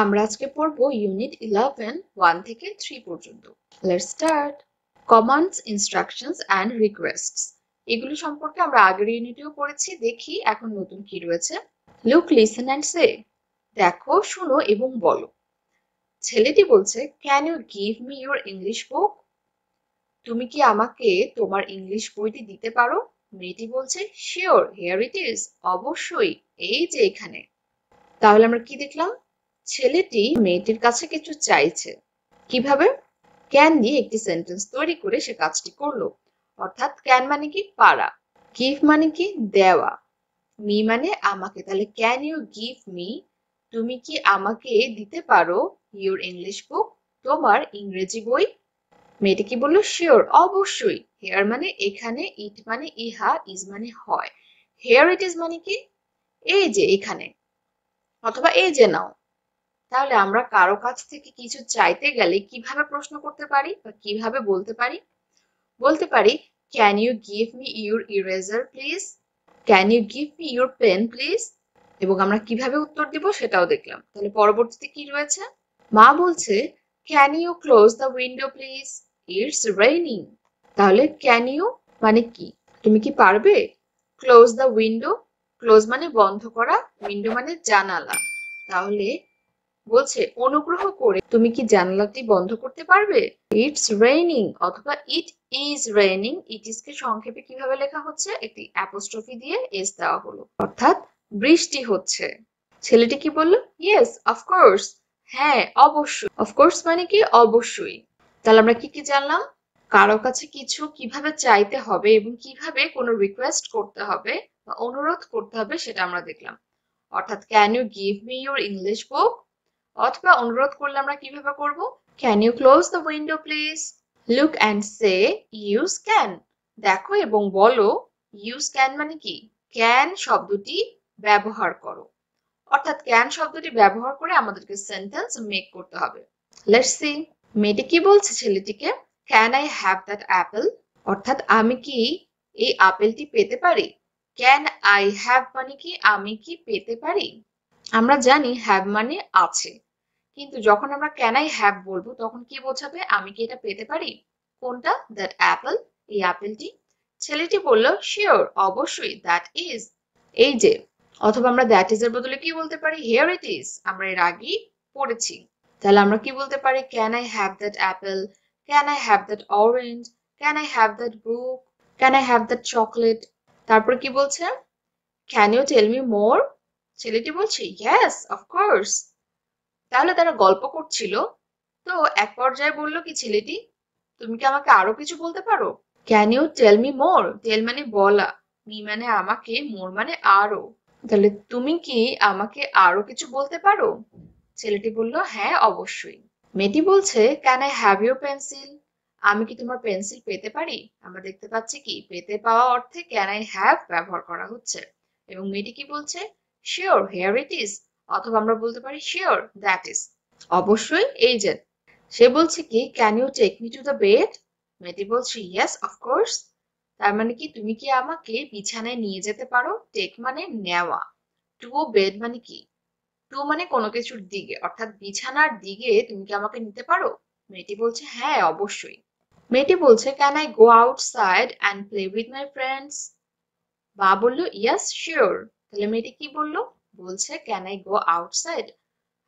আমরা আজকে পড়ব ইউনিট 11 1 থেকে 3 পর্যন্ত। Let's start. Commands, instructions and requests, এগুলো সম্পর্কে আমরা আগের ইউনিটেও পড়েছি। দেখি এখন নতুন কি রয়েছে। লুক, লিসেন এন্ড সে, দেখো, শুনো এবং বলো। ছেলেটি বলছে, can you give me your English book? তুমি কি আমাকে তোমার ইংলিশ বইটি দিতে পারো? মেয়েটি বলছে, শিওর, হিয়ার ইট ইজ, অবশ্যই, এই যে এখানে। তাহলে আমরা কি দেখলাম? ছেলেটি মেয়েটির কাছে কিছু চাইছে। কিভাবে? ক্যান দিয়ে একটি সেন্টেন্স তৈরি করে সে কাজটি করলো। অর্থাৎ ক্যান মানে কি? পারা। গিভ মানে কি? দেওয়া। মি মানে আমাকে। তাহলে ক্যান ইউ গিভ মি, তুমি কি আমাকে দিতে পারো ইউর ইংলিশ বুক, তোমার ইংরেজি বই? মেয়েটি কি বললো? শিওর, অবশ্যই। হেয়ার মানে এখানে, ইট মানে ইহা, ইজ মানে হয়। হেয়ার ইট ইজ মানে কি? এই যে এখানে, অথবা এই যে নাও। তাহলে আমরা কারো কাছ থেকে কিছু চাইতে গেলে কিভাবে প্রশ্ন করতে পারি বা কিভাবে বলতে পারি? বলতে পারি, can you give me your eraser please? Can you give me your pen please? এবং আমরা কিভাবে উত্তর দিব সেটাও দেখলাম। তাহলে পরবর্তীতে কি রয়েছে? মা বলছে, can you close the window please, it's raining. তাহলে ক্যান ইউ মানে কি? তুমি কি পারবে? ক্লোজ দ্য উইন্ডো, ক্লোজ মানে বন্ধ করা, উইন্ডো মানে জানালা। তাহলে বলছে, অনুগ্রহ করে তুমি কি জানালাটি বন্ধ করতে পারবে? ইটস রেইনিং অথবা it is raining, it is কে সংক্ষেপে কিভাবে লেখা হচ্ছে? একটি অ্যাপোস্ট্রফি দিয়ে এস দেওয়া হলো, অর্থাৎ বৃষ্টি হচ্ছে। ছেলেটি কি বলল? ইয়েস, অফকোর্স, হ্যাঁ অবশ্যই। অফকোর্স মানে কি? অবশ্যই। তাহলে আমরা কি কি জানলাম? কারো কাছে কিছু কিভাবে চাইতে হবে এবং কিভাবে কোনো রিকোয়েস্ট করতে হবে বা অনুরোধ করতে হবে সেটা আমরা দেখলাম। অর্থাৎ can you give me your English book, অথবা অনুরোধ করলে আমরা কিভাবে করব? Can you close the window please? Look and say use can, দেখো এবং বলো। ইউজ ক্যান মানে কি? ক্যান শব্দটি ব্যবহার করো। অর্থাৎ ক্যান শব্দটি ব্যবহার করে আমাদেরকে সেন্টেন্স মেক করতে হবে। Let's see. মেয়েটি কি বলছে ছেলেটিকে? Can I have that Apple? অর্থাৎ আমি কি এই আপেলটি পেতে পারি? ক্যান আই হ্যাভ মানে কি? আমি কি পেতে পারি? আমরা জানি হ্যাভ মানে আছে, কিন্তু যখন আমরা ক্যান আই হ্যাভ বলবো তখন কি বোঝাবে? আমি কি এটা পেতে পারি? কোনটা? দ্যাট অ্যাপল, এই আপেলটি। ছেলেটি বলল, শিওর, অবশ্যই, দ্যাট ইজ, এই যে। অথবা আমরা দ্যাট ইজ এর বদলে কি বলতে পারি? হিয়ার ইট ইজ, আমরা এর আগেই পড়েছি। তাহলে আমরা কি বলতে পারি? Can I have that apple, can I have that orange, can I have that book, can I have that chocolate. তারপর কি বলছে? Can you tell me more? ছেলেটি বলছে, ইয়েস, অফকোর্স। তাহলে তারা গল্প করছিল, তো এক পর্যায়ে বলল কি ছেলেটি, তুমি কি আমাকে আরো কিছু বলতে পারো? Can you tell me more, tell মানে বলা, মি মানে আমাকে, মোর মানে আরো। তাহলে তুমি কি আমাকে আরো কিছু বলতে পারো? ছেলেটি বলল, হ্যাঁ অবশ্যই। মেয়েটি বলছে, can I have your pencil? আমি কি তোমার পেন্সিল পেতে পারি? আমরা দেখতে পাচ্ছি কি পেতে পাওয়া অর্থে ক্যান আই হ্যাভ ব্যবহার করা হচ্ছে। এবং মেয়েটি কি বলছে? শিওর, হিয়ার ইট ইজ, অথবা আমরা বলতে পারি শিওর, দ্যাট ইজ, অবশ্যই, এই যে। সে বলছে কি, can you take me to the bed? মেয়েটি বলছে, ইয়েস, অফকোর্স। তার মানে কি, তুমি কি আমাকে বিছানায় নিয়ে যেতে পারো? টেক মানে নেওয়া, টু বেড মানে কি? টু মানে কোনো কিছুর দিকে, অর্থাৎ বিছানার দিকে তুমি কি আমাকে নিতে পারো? মেয়েটি বলছে, হ্যাঁ অবশ্যই। মেয়েটি বলছে, can I go outside and play with my friends? বা বললো, ইয়েস শিওর। তাহলে মেয়েটি কি বললো? বলছে, can I go outside?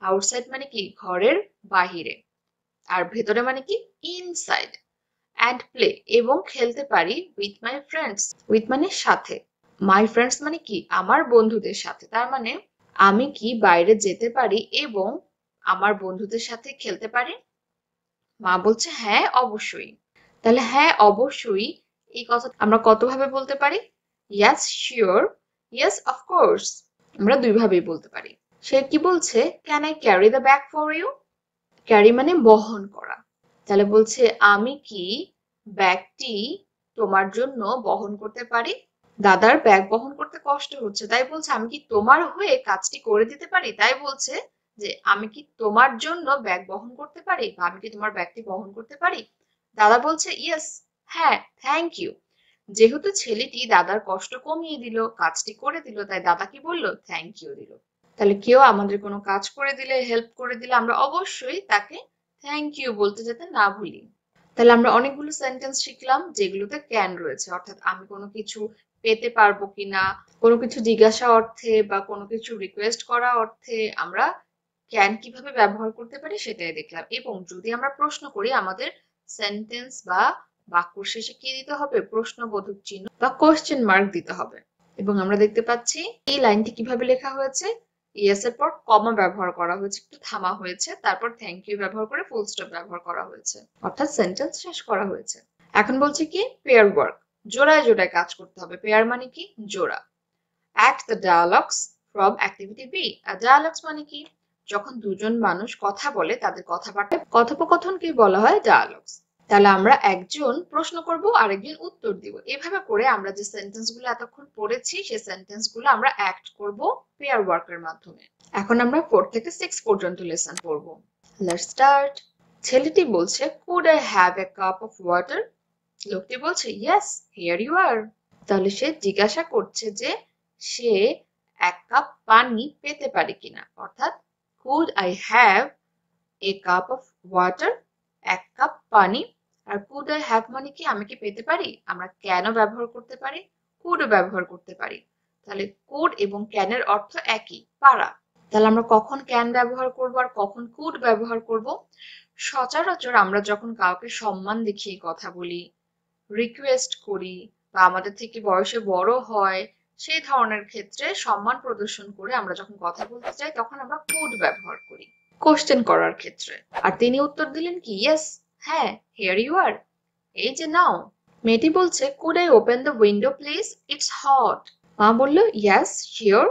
Outside মানে কি? ঘরের বাহিরে। আর ভেতরে মানে কি? ইনসাইড। অ্যান্ড প্লে এবং খেলতে পারি উইথ মাই ফ্রেন্ডস, উইথ মানে সাথে, মাই ফ্রেন্ডস মানে কি? আমার বন্ধুদের সাথে। তার মানে আমি কি বাইরে যেতে পারি এবং আমার বন্ধুদের সাথে খেলতে পারি? মা বলছে, হ্যাঁ অবশ্যই। তাহলে হ্যাঁ অবশ্যই এই কথা আমরা কতভাবে বলতে পারি? ইয়েস শিওর, ইয়েস অফকোর্স, আমরা দুইভাবেই বলতে পারি। সে কি বলছে? Can I carry the bag for you? Carry মানে বহন করা। তাহলে বলছে, আমি কি ব্যাগটি তোমার জন্য বহন করতে পারি? দাদার ব্যাগ বহন করতে কষ্ট হচ্ছে, তাই বলছে আমি কি তোমার হয়ে কাজটি করে দিতে পারি? তাই বলছে যে আমি কি তোমার জন্য ব্যাগ বহন করতে পারি, বা আমি কি তোমার ব্যাগটি বহন করতে পারি? দাদা বলছে, ইয়েস, হ্যাঁ, থ্যাংক ইউ। যেহেতু ছেলেটি দাদার কষ্ট কমিয়ে দিল, কাজটি করে দিল, তাই দাদা কি বলল? থ্যাংক ইউ দিল। তাহলে কেউ আমাদের কোনো কাজ করে দিলে, হেল্প করে দিলে আমরা অবশ্যই তাকে থ্যাংক ইউ বলতে যাতে না ভুলি। তাহলে আমরা অনেকগুলো সেন্টেন্স শিখলাম যেগুলোতে ক্যান রয়েছে, অর্থাৎ আমি কোনো কিছু পেতে পারবো কিনা, কোনো কিছু জিজ্ঞাসা অর্থে বা কোনো কিছু রিকোয়েস্ট করা অর্থে আমরা ক্যান কিভাবে ব্যবহার করতে পারি সেটাই দেখলাম। এবং যদি আমরা প্রশ্ন করি আমাদের সেন্টেন্স বা বাক্যর শেষে কি দিতে হবে, প্রশ্নবোধক চিহ্ন বা কোয়েশ্চেন মার্ক দিতে হবে। এবং আমরা দেখতে পাচ্ছি এই লাইনটি কিভাবে লেখা হয়েছে, ইয়েস এর পর কমা ব্যবহার করা হয়েছে, একটু থামা হয়েছে, তারপর থ্যাংক ইউ ব্যবহার করে ফুল স্টপ ব্যবহার করা হয়েছে, অর্থাৎ সেন্টেন্স শেষ করা হয়েছে। এখন বলছে কি পেয়ার ওয়ার্ক, জোড়ায় জোড়ায় কাজ করতে হবে। পেয়ার মানে কি, জোড়া। Act the dialogues from activity B. Dialogues মানে কি, যখন দুজন মানুষ কথা বলে তাদের কথাবার্তা, কথোপকথনকে বলা হয় ডায়ালগস। তাহলে আমরা একজন প্রশ্ন করব আর একজন উত্তর দিব, এভাবে করে আমরা যে সেন্টেন্স গুলো এতক্ষণ পড়েছি সেই সেন্টেন্স গুলো আমরা অ্যাক্ট করব পেয়ার ওয়ার্কের মাধ্যমে। এখন আমরা 4 থেকে 6 পর্যন্ত লেসন পড়ব। Let's start. ছেলেটি বলছে could I have a cup of water? লোকটি বলছে yes, here you are. তাহলে সে জিজ্ঞাসা করছে যে সে এক কাপ পানি পেতে পারে কিনা, অর্থাৎ could I have a cup of water, এক কাপ পানি। আর could I have মানে কি, আমি কি পেতে পারি, আমরা কেন ব্যবহার করতে পারি, could ব্যবহার করতে পারি। তাহলে could এবং can এর অর্থ একই, পারা। তাহলে আমরা কখন can ব্যবহার করব আর কখন could ব্যবহার করব, সচরাচর আমরা যখন কাউকে সম্মান দেখিয়ে কথা বলি, রিকোয়েস্ট করি বা আমাদের থেকে বয়সে বড় হয়, সেই ধরনের ক্ষেত্রে সম্মান প্রদর্শন করে আমরা যখন কথা বলতে চাই তখন আমরা কুড ব্যবহার করি কোশ্চেন করার ক্ষেত্রে। আর তিনি উত্তর দিলেন কি ইয়েস, হ্যাঁ, হিয়ার ইউ আর, এই যে নাও। মেয়েটি বলছে could I open the window please, it's hot. মা বলল ইয়েস শিওর।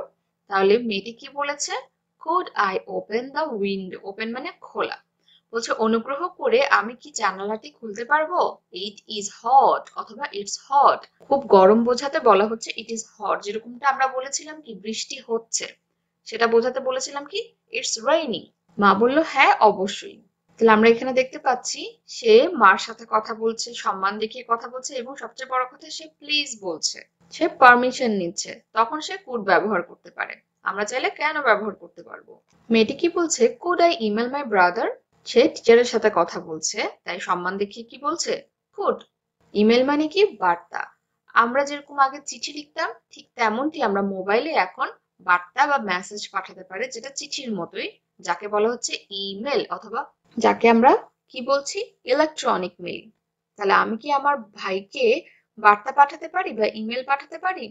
তাহলে মেয়েটি কি বলেছে, could I open the window, open মানে খোলা, বলছে অনুগ্রহ করে আমি কি জানালাটি খুলতে পারবো, ইট ইজ হট অথবা ইটস হট, খুব গরম বোঝাতে বলা হচ্ছে ইট ইজ হট, যেরকমটা আমরা বলেছিলাম কি বৃষ্টি হচ্ছে সেটা বোঝাতে বলেছিলাম কি ইটস রেইনিং। মা বলল হ্যাঁ অবশ্যই। তাহলে আমরা এখানে দেখতে পাচ্ছি সে মার সাথে কথা বলছে, সম্মান দেখিয়ে কথা বলছে, এবং সবচেয়ে বড় কথা সে প্লিজ বলছে, সে পারমিশন নিচ্ছে, তখন সে কুড ব্যবহার করতে পারে। আমরা চাইলে কেন ব্যবহার করতে পারবো। মেয়েটি কি বলছে could I email my brother, সে টিচারের সাথে কথা বলছে তাই সম্মান দেখিয়ে কি বলছে কুড। ইমেল মানে কি বার্তা, আমরা যেরকম আগে চিঠি লিখতাম ঠিক তেমনটি আমরা মোবাইলে এখন বার্তা বা মেসেজ পাঠাতে পারি, যেটা চিঠির মতোই, যাকে বলা হচ্ছে ইমেল অথবা যাকে আমরা কি বলছি ইলেকট্রনিক মেইল। তাহলে আমি কি আমার ভাইকে বার্তা পাঠাতে পারি বা ইমেল পাঠাতে পারি।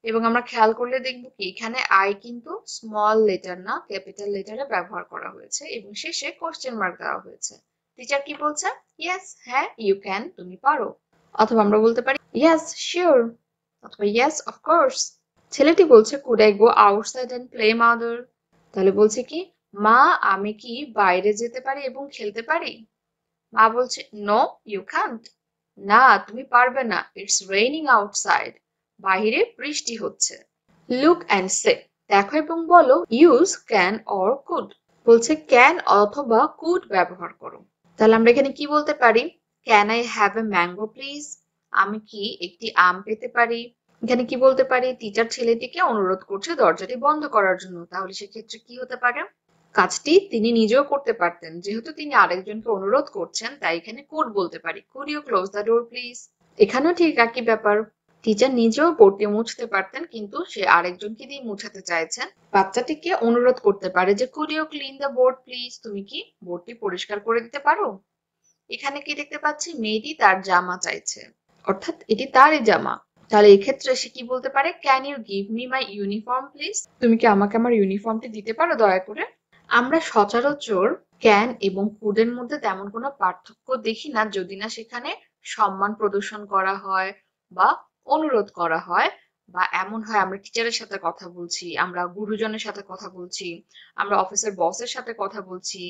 এবং আমরা খেয়াল করলে দেখবো কি এখানে আই কিন্তু স্মল লেটার না ক্যাপিটাল লেটারে ব্যবহার করা হয়েছে এবং শেষে কোশ্চেন মার্ক দেওয়া হয়েছে। টিচার কি বলছে ইয়েস, হ্যাঁ, ইউ ক্যান, তুমি পারো। অথবা আমরা বলতে পারি ইয়েস শিওর অথবা ইয়েস অফ কোর্স। ছেলেটি বলছে could I go outside and play mother, তাহলে বলছে কি মা আমি কি বাইরে যেতে পারি এবং খেলতে পারি। মা বলছে নো ইউ ক্যান্ট, না তুমি পারবে না, ইটস রেইনিং আউটসাইড, বাহিরে বৃষ্টি হচ্ছে। লুক অ্যান্ড সে, দেখো এবং বলো, ইউজ ক্যান অর কুড, বলছে ক্যান অথবা কুড ব্যবহার করো। তাহলে আমরা এখানে কি বলতে পারি, can I have a mango please, আমি কি একটি আম পেতে পারি। এখানে কি বলতে পারি, টিচার ছেলেটিকে অনুরোধ করছে দরজাটি বন্ধ করার জন্য, তাহলে সেক্ষেত্রে কি হতে পারে, কাজটি তিনি নিজেও করতে পারতেন, যেহেতু তিনি আরেকজনকে অনুরোধ করছেন তাই এখানে কুড বলতে পারি, could you close the door please. এখানেও ঠিক একই ব্যাপার, টিচার নিজেও বোর্ডটি মুছতে পারতেন কিন্তু সে আরেকজনকে দিয়ে মুছাতে চাইছেন, বাচ্চাটিকে অনুরোধ করতে পারে যে could you clean the board please, তুমি কি বোর্ডটি পরিষ্কার করে দিতে পারো। এখানে কি দেখতে পাচ্ছি, মেয়েটি তার জামা চাইছে, অর্থাৎ এটি তারই জামা, তাহলে এক্ষেত্রে সে কি বলতে পারে, can you give me my uniform please, তুমি কি আমাকে আমার ইউনিফর্মটি দিতে পারো দয়া করে। আমরা সচরাচর ক্যান এবং কুডের মধ্যে তেমন কোনো পার্থক্য দেখি না, যদি না সেখানে সম্মান প্রদর্শন করা হয় বা অনুরোধ করা হয়, বা এমন হয় আমরা টিচারের সাথে কথা বলছি, আমরা গুরুজনের সাথে কথা বলছি, আমরা অফিসের বসের সাথে কথা বলছি,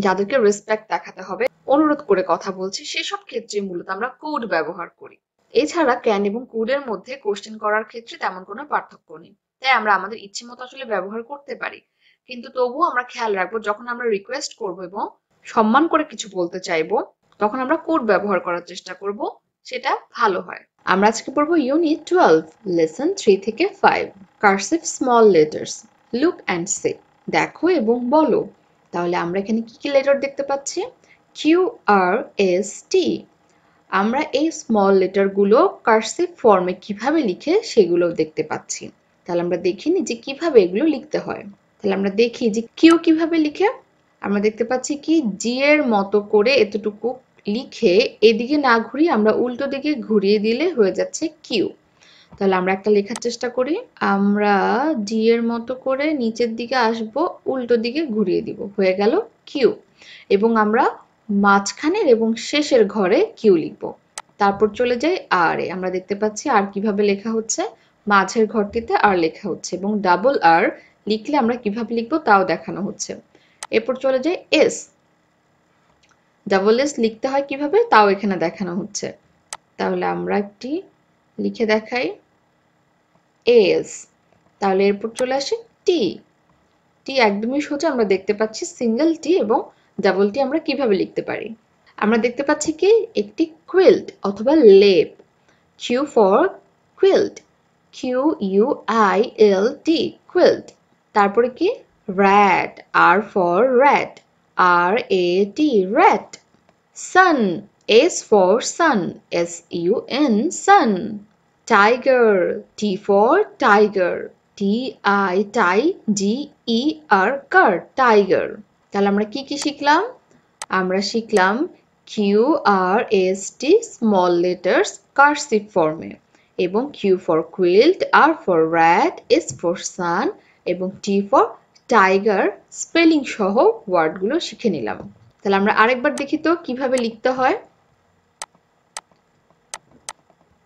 যাদেরকে রেসপেক্ট দেখাতে হবে অনুরোধ করে কথা বলছি, সেসব ক্ষেত্রে মূলত আমরা কুড ব্যবহার করি। এছাড়া ক্যান এবং কুডের মধ্যে কোশ্চেন করার ক্ষেত্রে তেমন কোনো পার্থক্য নেই, তাই আমরা আমাদের ইচ্ছে মতো আসলে ব্যবহার করতে পারি। কিন্তু তবুও আমরা খেয়াল রাখবো যখন আমরা রিকোয়েস্ট করব এবং সম্মান করে কিছু বলতে চাইবো তখন আমরা কুড ব্যবহার করার চেষ্টা করব, সেটা ভালো হয়। আমরা আজকে পড়বো ইউনিট 12 লেসন 3 থেকে 5 cursive small letters. Look and say, দেখো এবং বলো। তাহলে আমরা এখানে কি কি লেটার দেখতে পাচ্ছি? কিউ আর এস টি। আমরা এই স্মল লেটারগুলো কার্সিভ ফর্মে কিভাবে লিখে সেগুলো দেখতে পাচ্ছি। তাহলে আমরা দেখিনি যে কিভাবে এগুলো লিখতে হয়। তাহলে আমরা দেখি যে কিউ কিভাবে লিখে। আমরা দেখতে পাচ্ছি কি জি এর মতো করে এতটুকু লিখে এদিকে না ঘুরিয়ে আমরা উল্টো দিকে ঘুরিয়ে দিলে হয়ে যাচ্ছে কিউ। তাহলে আমরা একটা লেখার চেষ্টা করি। আমরা ডি এর মতো করে নিচের দিকে আসব, উল্টো দিকে ঘুরিয়ে দিব, হয়ে গেল কিউ। এবং আমরা মাঝখানের এবং শেষের ঘরে কিউ লিখব। তারপর চলে যাই আর এ। আমরা দেখতে পাচ্ছি আর কিভাবে লেখা হচ্ছে, মাঝের ঘরটিতে আর লেখা হচ্ছে এবং ডাবল আর লিখলে আমরা কিভাবে লিখবো তাও দেখানো হচ্ছে। এরপর চলে যাই এস। ডাবল এস লিখতে হয় কিভাবে তাও এখানে দেখানো হচ্ছে। তাহলে আমরা একটি লিখে দেখাই, এস। তাহলে এরপর চলে আসে টি। টি একদমই সোজা, আমরা দেখতে পাচ্ছি সিঙ্গেল টি এবং ডাবল টি আমরা কিভাবে লিখতে পারি। আমরা দেখতে পাচ্ছি কি একটি কুইল্ট অথবা লেপ। Q for quilt, Q U I L T, quilt. তারপরে কি rat, R for rat, R A T, rat. Sun, S for sun, S U N, sun. Tiger, T for tiger, T I tie G E R, car, tiger. তাহলে আমরা কি কি শিখলাম? আমরা শিখলাম Q R S T small letters cursive ফর্মে, এবং Q for quilt, R for rat, S for sun এবং টি ফর টাইগার স্পেলিং সহ ওয়ার্ডগুলো শিখে নিলাম। তাহলে আমরা আরেকবার দেখি তো কিভাবে লিখতে হয়।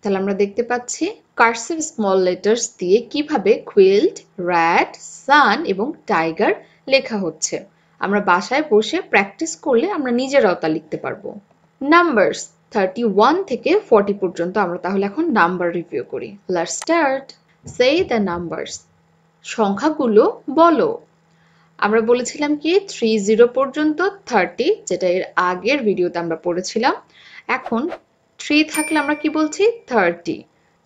তাহলে আমরা দেখতে পাচ্ছি কার্সিভ স্মল লেটার্স দিয়ে কিভাবে কুইল্ট, র্যাট, সান এবং টাইগার লেখা হচ্ছে। আমরা বাসায় বসে প্র্যাকটিস করলে আমরা নিজেরাও তা লিখতে পারবো। নাম্বারস 31 থেকে 40 পর্যন্ত আমরা তাহলে এখন নাম্বার রিভিউ করি। Let's start. Say the numbers, সংখ্যাগুলো বলো। আমরা বলেছিলাম কি 30 পর্যন্ত 30, যেটা এর আগের ভিডিওতে আমরা পড়েছিলাম। এখন 3 থাকলে আমরা কি বলছি 30।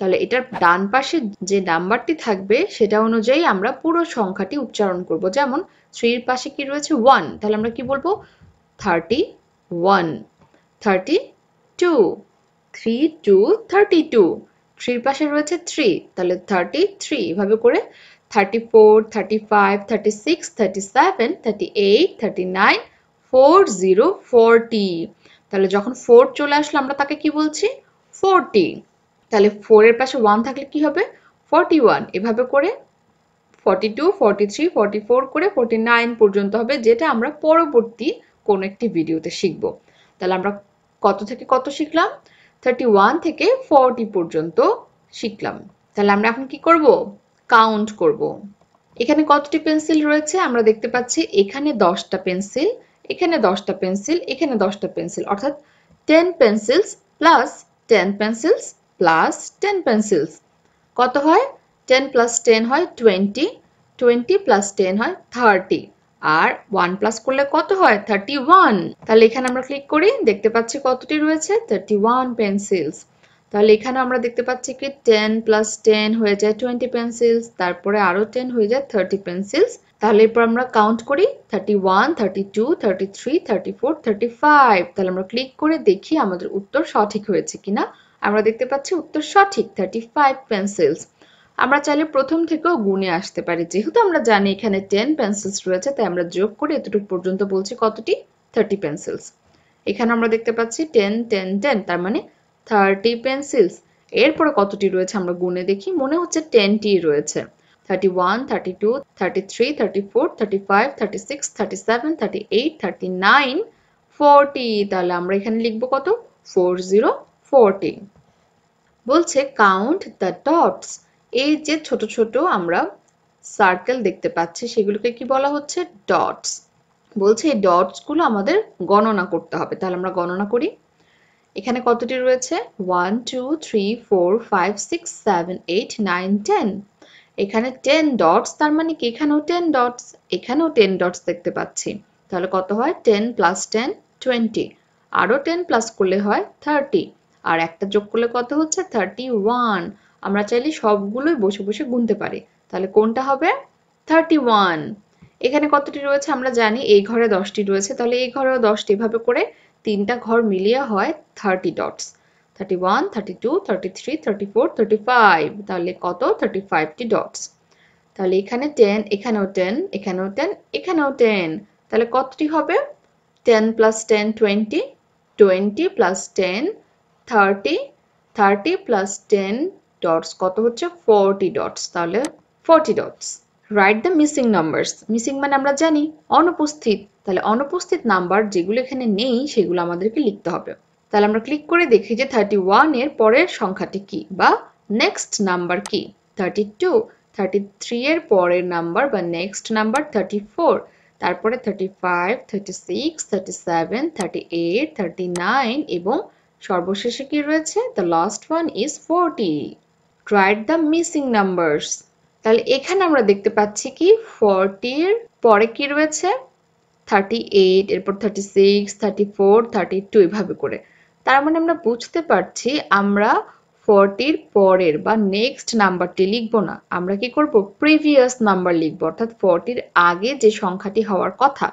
তাহলে এটার ডান পাশে যে নাম্বারটি থাকবে সেটা অনুযায়ী আমরা পুরো সংখ্যাটি উচ্চারণ করব। যেমন 3 এর পাশে কি রয়েছে 1, তাহলে আমরা কি বলবো 31, 32, 3 2 32। 3 এর পাশে রয়েছে 3, তাহলে 33। এভাবে করে 34, 35, 36, 37, 38, 39, 40, 40। তাহলে যখন 4 চলে আসলো আমরা তাকে কি বলছি 40। তাহলে 4 এর পাশে 1 থাকলে কি হবে 41। এভাবে করে 42, 43, 44 করে 49 পর্যন্ত হবে, যেটা আমরা পরবর্তী কোনো একটি ভিডিওতে শিখব। তাহলে আমরা কত থেকে কত শিখলাম 31 থেকে 40 পর্যন্ত শিখলাম। তাহলে আমরা এখন কি করব কাউন্ট করব। এখানে কতটি পেন্সিল রয়েছে আমরা দেখতে পাচ্ছি, এখানে 10টা পেন্সিল, এখানে 10টা পেন্সিল, এখানে 10টা পেন্সিল, অর্থাৎ 10 pencils plus 10 pencils plus 10 pencils কত হয় 10 প্লাস 10 হয় 20, 20 প্লাস 10 হয় 30, আর 1 প্লাস করলে কত হয় 31। তাহলে এখানে আমরা ক্লিক করি, দেখতে পাচ্ছি কতটি রয়েছে 31 পেন্সিলস। তাহলে এখানে আমরা দেখতে পাচ্ছি কি 10 প্লাস 10 হয়ে যায় 20 পেন্সিলস, তারপরে আরো 10 হয়ে যায় 30 পেন্সিলস। তাহলে এরপর আমরা কাউন্ট করি 31, 32, 33, 34, 35। তাহলে আমরা ক্লিক করে দেখি আমাদের উত্তর সঠিক হয়েছে কিনা। আমরা দেখতে পাচ্ছি উত্তর সঠিক 35 পেন্সিলস। আমরা চাইলে প্রথম থেকেও গুণে আসতে পারি, যেহেতু আমরা জানি এখানে 10 পেন্সিলস রয়েছে তাই আমরা যোগ করে এতটুকু পর্যন্ত বলছি কতটি 30 পেন্সিলস। এখানে আমরা দেখতে পাচ্ছি 10 10 10, তার মানে 30 পেন্সিলস। এরপরে কতটি রয়েছে আমরা গুণে দেখি, মনে হচ্ছে 10টি রয়েছে। 31, 32, 33, 34, 35, 36, 37, 38, 39, 40। তাহলে আমরা এখানে লিখবো কত 40, 40। বলছে কাউন্ট দ্য ডটস, এই যে ছোট ছোট আমরা সার্কেল দেখতে পাচ্ছি সেগুলোকে কি বলা হচ্ছে ডটস। বলছে এই ডটস গুলো আমাদের গণনা করতে হবে। তাহলে আমরা গণনা করি। এখানে কতটি রয়েছে 1 2 3 4 5 6 7 8 9 10। এখানে 10 ডটস, তার মানে কি এখানেও 10 ডটস, এখানেও 10 ডটস দেখতে পাচ্ছি। তাহলে কত হয় 10 প্লাস 10 20, আরো 10 প্লাস করলে হয় 30, আর একটা যোগ করলে কত হচ্ছে 31। আমরা চাইলে সবগুলোই বসে বসে গুনতে পারি। তাহলে কোনটা হবে 31। এখানে কতটি রয়েছে আমরা জানি, এই ঘরে 10টি রয়েছে, তাহলে এই ঘরেও 10টি। এভাবে করে তিনটা ঘর মিলিয়ে হয় 30 ডটস। 31, 32, 33, 34, 35, তাহলে কত? 35টি ডটস। তাহলে এখানে 10, এখানেও 10, এখানেও 10, এখানেও 10, তাহলে কতটি হবে? 10 plus 10 20, 20 plus 10 30, 30 plus 10 dots কত হচ্ছে? 40 dots, তাহলে 40 dots. Write the missing numbers. Missing মানে আমরা জানি অনুপস্থিত, তাহলে অনুপস্থিত নাম্বার যেগুলো এখানে নেই সেগুলো আমাদেরকে লিখতে হবে। তাহলে আমরা ক্লিক করে দেখি যে 31 এর পরের সংখ্যাটি কি বা নেক্সট নাম্বার কি। 32, 33 এর পরের নাম্বার বা নেক্সট নাম্বার 34, তারপরে 35, 36, 37, 38, 39 এবং সর্বশেষে কি রয়েছে? The last one is 40. Write the missing numbers. তাহলে এখানে আমরা দেখতে পাচ্ছি কি 40 এর পরে কি রয়েছে? 38, এরপর 36, 34, 32 এভাবে করে। তার মানে আমরা বুঝতে পারছি আমরা 40 পরের বা নেক্সট নাম্বারটি লিখব না, আমরা কি করব? প্রিভিয়াস নাম্বার লিখব, অর্থাৎ 40 আগে যে সংখ্যাটি হওয়ার কথা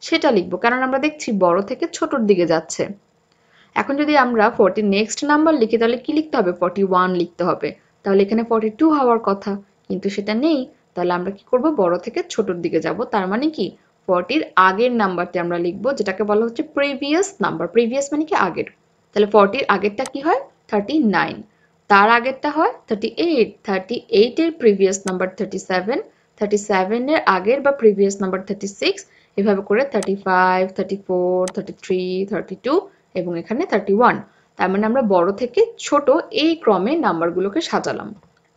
সেটা লিখব, কারণ আমরা দেখছি বড় থেকে ছোটর দিকে যাচ্ছে। এখন যদি আমরা 40 নেক্সট নাম্বার লিখি তাহলে কি লিখতে হবে? 41 লিখতে হবে। তাহলে এখানে 42 হওয়ার কথা, কিন্তু সেটা নেই। তাহলে আমরা কি করব? বড় থেকে ছোটর দিকে যাব। তার মানে কি 40 আগের নাম্বারটি আমরা লিখব, যেটাকে বলা হচ্ছে প্রিভিয়াস নাম্বার। প্রিভিয়াস মানে কি আগের। তাহলে 40 আগেরটা কি হয়? 39। তার আগেরটা হয় 38। 38 এর প্রিভিয়াস নাম্বার 37। 37 এর আগের বা প্রিভিয়াস নাম্বার 36। এভাবে করে 35, 34, 33, 32 এবং এখানে 31। তার মানে আমরা বড় থেকে ছোট এই ক্রমে নাম্বারগুলোকে সাজালাম।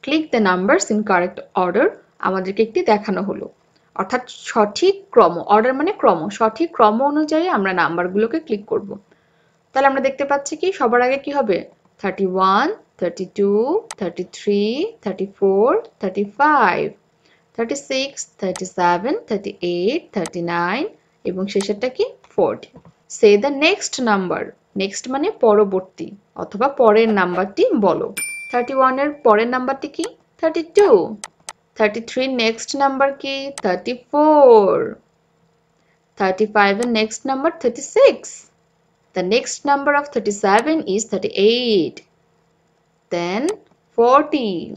Click the numbers in correct order, আমাদেরকে একটি দেখানো হলো, অর্থাৎ সঠিক ক্রম, অর্ডার মানে ক্রম, সঠিক ক্রম অনুযায়ী আমরা নাম্বারগুলোকে ক্লিক করব। তাহলে আমরা দেখতে পাচ্ছি কি সবার আগে কি হবে? 31, 32, 33, 34, 35, 36, 37, 38, 39 এবং শেষেরটা কি? 40. সে দ্য নেক্সট নাম্বার, নেক্সট মানে পরবর্তী অথবা পরের নাম্বারটি বলো। 31 এর পরের নাম্বারটি কি? 32. 33 নেক্সট নাম্বার কি? 34. 35 এর next number 36. The next number of 37 is 38. Then 40.